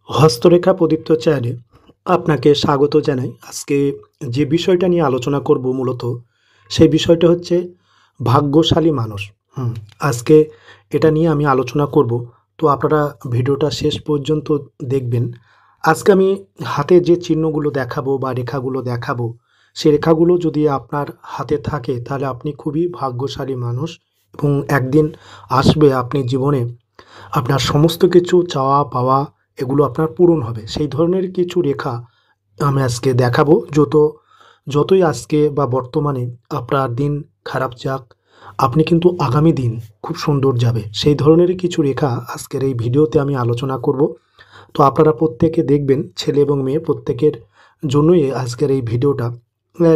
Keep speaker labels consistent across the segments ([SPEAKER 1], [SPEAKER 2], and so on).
[SPEAKER 1] হস্তরেখা প্রদীপ্ত চ্যানেলে আপনাকে স্বাগত জানাই। আজকে যে বিষয়টা নিয়ে আলোচনা করব মূলত সেই বিষয়টা হচ্ছে ভাগ্যশালী মানুষ। আজকে এটা নিয়ে আমি আলোচনা করব। তো আপনারা ভিডিওটা শেষ পর্যন্ত দেখবেন। আজকে আমি হাতে যে চিহ্নগুলো দেখাবো বা রেখাগুলো দেখাবো, সেই রেখাগুলো যদি আপনার হাতে থাকে তাহলে আপনি খুবই ভাগ্যশালী মানুষ এবং একদিন আসবে আপনি জীবনে আপনার সমস্ত কিছু চাওয়া পাওয়া এগুলো আপনার পূরণ হবে। সেই ধরনের কিছু রেখা আমি আজকে দেখাবো। যতই আজকে বা বর্তমানে আপনার দিন খারাপ যাক, আপনি কিন্তু আগামী দিন খুব সুন্দর যাবে। সেই ধরনেরই কিছু রেখা আজকের এই ভিডিওতে আমি আলোচনা করব। তো আপনারা প্রত্যেকে দেখবেন, ছেলে এবং মেয়ে প্রত্যেকের জন্যই আজকের এই ভিডিওটা।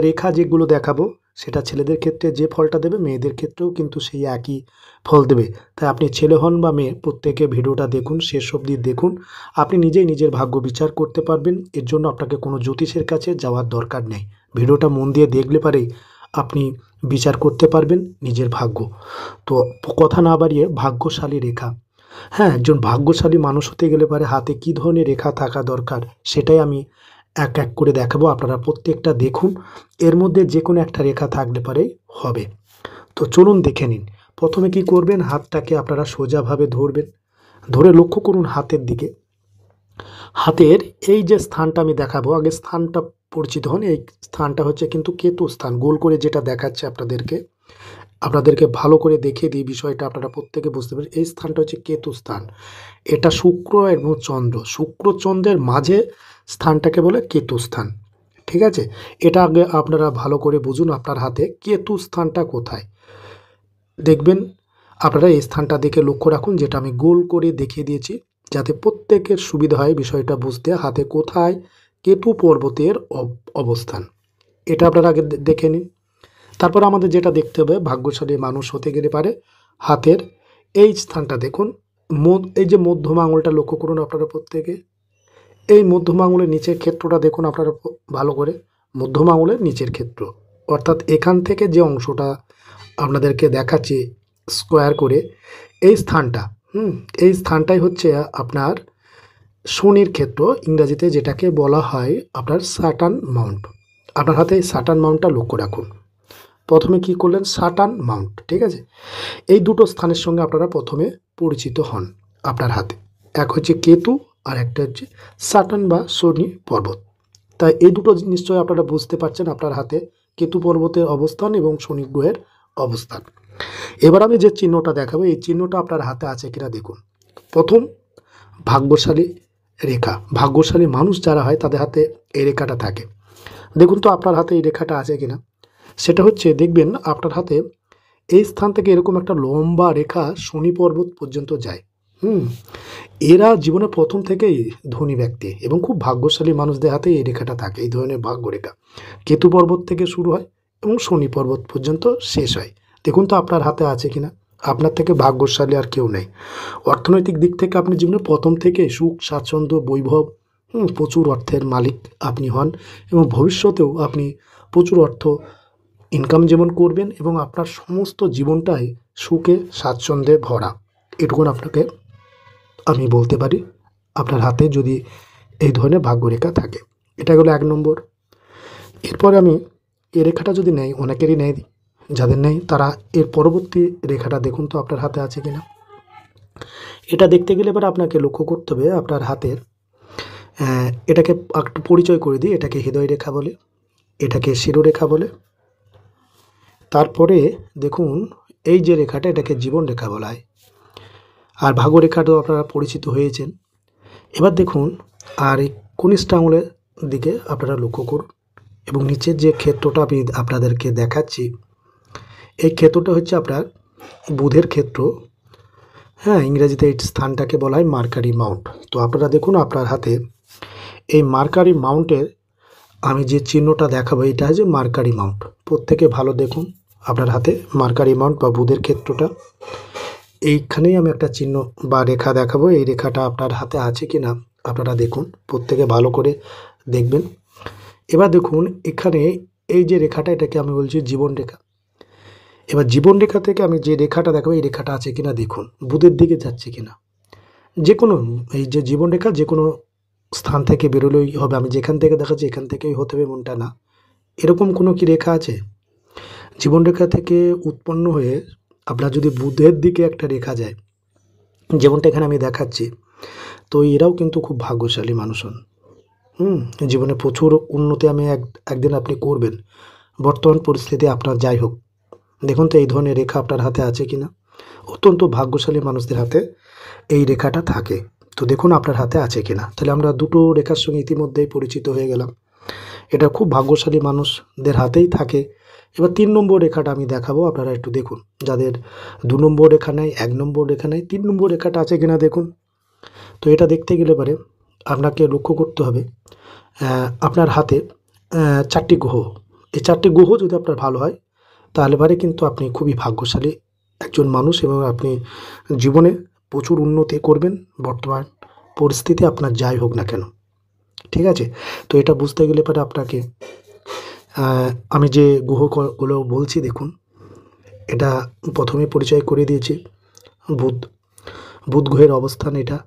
[SPEAKER 1] রেখা যেগুলো দেখাবো সেটা ছেলেদের ক্ষেত্রে যে ফলটা দেবে মেয়েদের ক্ষেত্রেও কিন্তু সেই একই ফল দেবে। তাই আপনি ছেলে হন বা মেয়ে, প্রত্যেকে ভিডিওটা দেখুন, শেষ অবধি দেখুন। আপনি নিজেই নিজের ভাগ্য বিচার করতে পারবেন। এর জন্য আপনাকে কোনো জ্যোতিষের কাছে যাওয়ার দরকার নেই। ভিডিওটা মন দিয়ে দেখলে পারেই আপনি বিচার করতে পারবেন নিজের ভাগ্য। তো কথা না বাড়িয়ে ভাগ্যশালী রেখা, হ্যাঁ, একজন ভাগ্যশালী মানুষ হতে গেলে পারে হাতে কী ধরনের রেখা থাকা দরকার সেটাই আমি এক এক করে দেখাবো। আপনারা প্রত্যেকটা দেখুন, এর মধ্যে যে কোনো একটা রেখা থাকলে পারেই হবে। তো চলুন দেখে নিন। প্রথমে কি করবেন, হাতটাকে আপনারা সোজাভাবে ধরবেন, ধরে লক্ষ্য করুন হাতের দিকে। হাতের এই যে স্থানটা আমি দেখাবো, আগে স্থানটা পরিচিত হন। এই স্থানটা হচ্ছে কিন্তু কেতু স্থান, গোল করে যেটা দেখাচ্ছে আপনাদেরকে ভালো করে দেখিয়ে দিই বিষয়টা, আপনারা প্রত্যেকে বুঝতে পারেন। এই স্থানটা হচ্ছে কেতু স্থান। এটা শুক্র এবং চন্দ্র, শুক্র চন্দ্রের মাঝে স্থানটাকে বলে কেতু স্থান। ঠিক আছে, এটা আগে আপনারা ভালো করে বুঝুন আপনার হাতে কেতু স্থানটা কোথায়। দেখবেন আপনারা এই স্থানটা দেখে লক্ষ্য রাখুন, যেটা আমি গোল করে দেখিয়ে দিয়েছি, যাতে প্রত্যেকের সুবিধা হয় বিষয়টা বুঝতে। হাতে কোথায় কেতু পর্বতের অবস্থান, এটা আপনারা আগে দেখে নিন। তারপর আমাদের যেটা দেখতে হবে, ভাগ্যশালী মানুষ হতে গেলে পারে হাতের এই স্থানটা দেখুন। এই যে মধ্যমা আঙুলটা লক্ষ্য করুন আপনারা প্রত্যেকে। এই মধ্যমা আঙুলের নিচের ক্ষেত্রটা দেখুন আপনারা ভালো করে। মধ্যমা আঙুলের নিচের ক্ষেত্র, অর্থাৎ এখান থেকে যে অংশটা আপনাদেরকে দেখাচ্ছি স্কোয়ার করে, এই স্থানটা এই স্থানটাই হচ্ছে আপনার শনির ক্ষেত্র, ইংরাজিতে যেটাকে বলা হয় আপনার স্যাটার্ন মাউন্ট। আপনার হাতে এই স্যাটার্ন মাউন্টটা লক্ষ্য রাখুন। প্রথমে কি করলেন, স্যাটার্ন মাউন্ট, ঠিক আছে। এই দুটো স্থানের সঙ্গে আপনারা প্রথমে পরিচিত হন আপনার হাতে। এক হচ্ছে কেতু আর একটা হচ্ছে স্যাটার্ন বা শনি পর্বত। তাই এই দুটো নিশ্চয়ই আপনারা বুঝতে পারছেন আপনার হাতে কেতু পর্বতের অবস্থান এবং শনি গ্রহের অবস্থান। এবার আমি যে চিহ্নটা দেখাবো, এই চিহ্নটা আপনার হাতে আছে কিনা দেখুন। প্রথম, ভাগ্যশালী রেখা, ভাগ্যশালী মানুষ যারা হয় তাদের হাতে এই রেখাটা থাকে। দেখুন তো আপনার হাতে এই রেখাটা আছে কিনা। সেটা হচ্ছে, দেখবেন আপনার হাতে এই স্থান থেকে এরকম একটা লম্বা রেখা শনি পর্বত পর্যন্ত যায়। এরা জীবনে প্রথম থেকেই ধনী ব্যক্তি এবং খুব ভাগ্যশালী মানুষদের হাতে এই রেখাটা থাকে, এই ধরনের ভাগ্য রেখা। কেতু পর্বত থেকে শুরু হয় এবং শনি পর্বত পর্যন্ত শেষ হয়। দেখুন তো আপনার হাতে আছে কিনা। আপনার থেকে ভাগ্যশালী আর কেউ নেই। অর্থনৈতিক দিক থেকে আপনি জীবনে প্রথম থেকে সুখ স্বাচ্ছন্দ্য বৈভব, প্রচুর অর্থের মালিক আপনি হন এবং ভবিষ্যতেও আপনি প্রচুর অর্থ ইনকাম যেমন করবেন এবং আপনার সমস্ত জীবনটাই সুখে স্বাচ্ছন্দ্যে ভরা। এটুকুন আপনাকে আমি বলতে পারি আপনার হাতে যদি এই ধরনের ভাগ্যরেখা থাকে। এটা হলো 1 নম্বর। এরপরে আমি এই রেখাটা যদি নেই, অনেকেরই নেই, যাদের নেই তারা এর পরবর্তী রেখাটা দেখুন তো আপনার হাতে আছে কিনা। এটা দেখতে গেলে এবার আপনাকে লক্ষ্য করতে হবে আপনার হাতের, এটাকে একটু পরিচয় করে দিই। এটাকে হৃদয় রেখা বলে, এটাকে শিরোরেখা বলে। তারপরে দেখুন এই যে রেখাটা, এটাকে জীবন রেখা বলা হয়। আর ভাগ্যরেখাটাও আপনারা পরিচিত হয়েছেন। এবার দেখুন, আর এই কনিষ্ঠ আঙুলের দিকে আপনারা লক্ষ্য করুন এবং নিচের যে ক্ষেত্রটা আমি আপনাদেরকে দেখাচ্ছি, এই ক্ষেত্রটা হচ্ছে আপনার বুধের ক্ষেত্র। হ্যাঁ, ইংরেজিতে এই স্থানটাকে বলা হয় মার্কারি মাউন্ট। তো আপনারা দেখুন আপনার হাতে এই মার্কারি মাউন্টের আমি যে চিহ্নটা দেখাবো, এটা হচ্ছে মার্কারি মাউন্ট। প্রত্যেকে ভালো দেখুন আপনার হাতে মার্কারি মাউন্ট বা বুধের ক্ষেত্রটা। এইখানেই আমি একটা চিহ্ন বা রেখা দেখাবো, এই রেখাটা আপনার হাতে আছে কি না আপনারা দেখুন, প্রত্যেকে ভালো করে দেখবেন। এবার দেখুন এখানে এই যে রেখাটা, এটাকে আমি বলছি জীবন রেখা। এবার জীবন রেখা থেকে আমি যে রেখাটা দেখাবো, এই রেখাটা আছে কিনা দেখুন, বুধের দিকে যাচ্ছে কিনা। যে কোনো, এই যে জীবন রেখা যে কোনো স্থান থেকে বেরোলেই হবে, আমি যেখান থেকে দেখাচ্ছি এখান থেকেই হতে হবে এমনটা না। এরকম কোনো কি রেখা আছে? জীবনরেখা থেকে উৎপন্ন হয়ে আপনার যদি বুধের দিকে একটা রেখা যায়, যেমনটা এখানে আমি দেখাচ্ছি, তো এরাও কিন্তু খুব ভাগ্যশালী মানুষ হন। জীবনে প্রচুর উন্নতি একদিন আপনি করবেন। বর্তমান পরিস্থিতি আপনার যাই হোক, দেখুন তো এই ধরনের রেখা আপনার হাতে আছে কি না? অত্যন্ত ভাগ্যশালী মানুষদের হাতে এই রেখাটা থাকে। তো দেখুন আপনার হাতে আছে কি না? তাহলে আমরা দুটো রেখার সঙ্গে ইতিমধ্যেই পরিচিত হয়ে গেলাম। এটা খুব ভাগ্যশালী মানুষদের হাতেই থাকে। এবার ৩ নম্বর রেখাটা আমি দেখাবো, আপনারা একটু দেখুন। যাদের ২ নম্বর রেখা নেই, ১ নম্বর রেখা নেই, ৩ নম্বর রেখাটা আছে কিনা দেখুন। তো এটা দেখতে গেলে পারে আপনাকে লক্ষ্য করতে হবে আপনার হাতে ৪টি গ্রহ। এই ৪টি গ্রহ যদি আপনার ভালো হয়, তাহলে পারে কিন্তু আপনি খুবই ভাগ্যশালী একজন মানুষ এবং আপনি জীবনে প্রচুর উন্নতি করবেন, বর্তমান পরিস্থিতি আপনার যাই হোক না কেন। ঠিক আছে? তো এটা বুঝতে গেলে পরে আপনাকে আমি যে গ্রহগুলো বলছি দেখুন, এটা প্রথমে পরিচয় করে দিয়েছি। বুধ গ্রহের অবস্থান এটা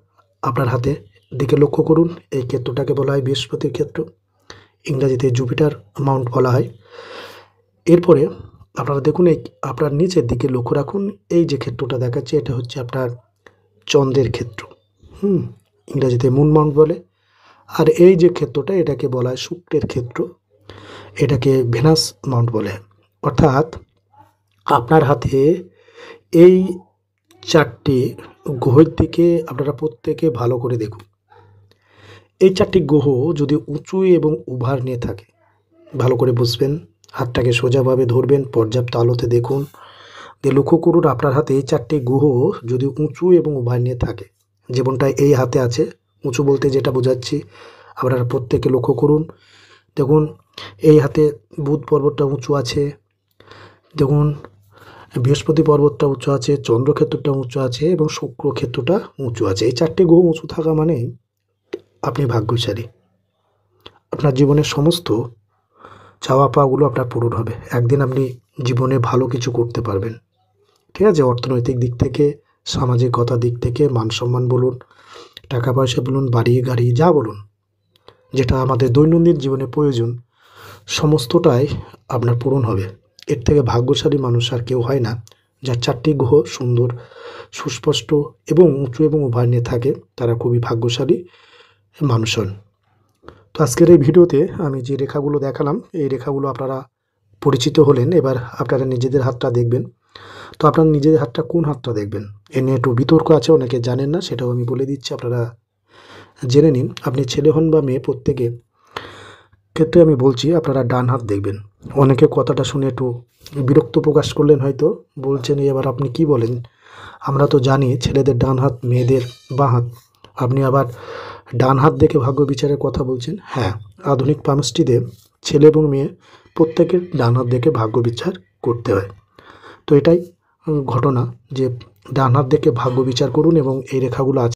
[SPEAKER 1] আপনার হাতে দিকে লক্ষ্য করুন। এই ক্ষেত্রটাকে বলা হয় বৃহস্পতির ক্ষেত্র, ইংরাজিতে জুপিটার মাউন্ট বলা হয়। এরপরে আপনারা দেখুন এই আপনার নিচের দিকে লক্ষ্য রাখুন, এই যে ক্ষেত্রটা দেখাচ্ছে এটা হচ্ছে আপনার চন্দ্রের ক্ষেত্র, ইংরাজিতে মুন মাউন্ট বলে। আর এই যে ক্ষেত্রটা এটাকে বলা হয় শুক্রের ক্ষেত্র, এটাকে ভেনাস মাউন্ট বলে। অর্থাৎ আপনার হাতে এই ৪টি গ্রহের দিকে আপনারা প্রত্যেকে ভালো করে দেখুন। এই ৪টি গ্রহ যদি উঁচু এবং উভার নিয়ে থাকে, ভালো করে বুঝবেন, হাতটাকে সোজাভাবে ধরবেন, পর্যাপ্ত আলোতে দেখুন, দিয়ে লক্ষ্য করুন আপনার হাতে এই ৪টি গ্রহ যদি উঁচু এবং উভার নিয়ে থাকে, যেমনটা এই হাতে আছে। উঁচু বলতে যেটা বোঝাচ্ছি আপনারা প্রত্যেকে লক্ষ্য করুন। দেখুন এই হাতে বুধ পর্বতটা উঁচু আছে, দেখুন বৃহস্পতি পর্বতটা উঁচু আছে, চন্দ্রক্ষেত্রটা উঁচু আছে এবং শুক্র ক্ষেত্রটা উঁচু আছে। এই ৪টি গ্রহ উঁচু থাকা মানে আপনি ভাগ্যশালী। আপনার জীবনের সমস্ত চাওয়া পাওয়াগুলো আপনার পূরণ হবে। একদিন আপনি জীবনে ভালো কিছু করতে পারবেন। ঠিক আছে? অর্থনৈতিক দিক থেকে, সামাজিকতার দিক থেকে, মান সম্মান বলুন, টাকা পয়সা বলুন, বাড়ি গাড়ি যা বলুন, যেটা আমাদের দৈনন্দিন জীবনে প্রয়োজন, সমস্তটাই আপনার পূরণ হবে। এর থেকে ভাগ্যশালী মানুষ আর কেউ হয় না, যার ৪টি গ্রহ সুন্দর, সুস্পষ্ট এবং উঁচু এবং উভয় নিয়ে থাকে, তারা খুবই ভাগ্যশালী মানুষ হন। তো আজকের এই ভিডিওতে আমি যে রেখাগুলো দেখালাম, এই রেখাগুলো আপনারা পরিচিত হলেন। এবার আপনারা নিজেদের হাতটা দেখবেন। তো আপনার নিজেদের হাতটা কোন হাতটা দেখবেন, এ নিয়ে একটু বিতর্ক আছে, অনেকে জানেন না, সেটাও আমি বলে দিচ্ছি, আপনারা জেনে নিন। আপনি ছেলে হন বা মেয়ে, প্রত্যেকে ক্ষেত্রে আমি বলছি আপনারা ডান হাত দেখবেন। অনেকে কথাটা শুনে একটু বিরক্ত প্রকাশ করলেন, হয়তো বলছেন এবার আপনি কি বলেন, আমরা তো জানি ছেলেদের ডান হাত, মেয়েদের বাঁ হাত, আপনি আবার ডান হাত দেখে ভাগ্য বিচারের কথা বলছেন। হ্যাঁ, আধুনিক পামস্টিতে ছেলে এবং মেয়ে প্রত্যেকের ডান হাত দেখে ভাগ্য বিচার করতে হয়। তো এটাই ঘটনা যে ডান হাত দেখে ভাগ্য বিচার করুন এবং এই রেখাগুলো আছে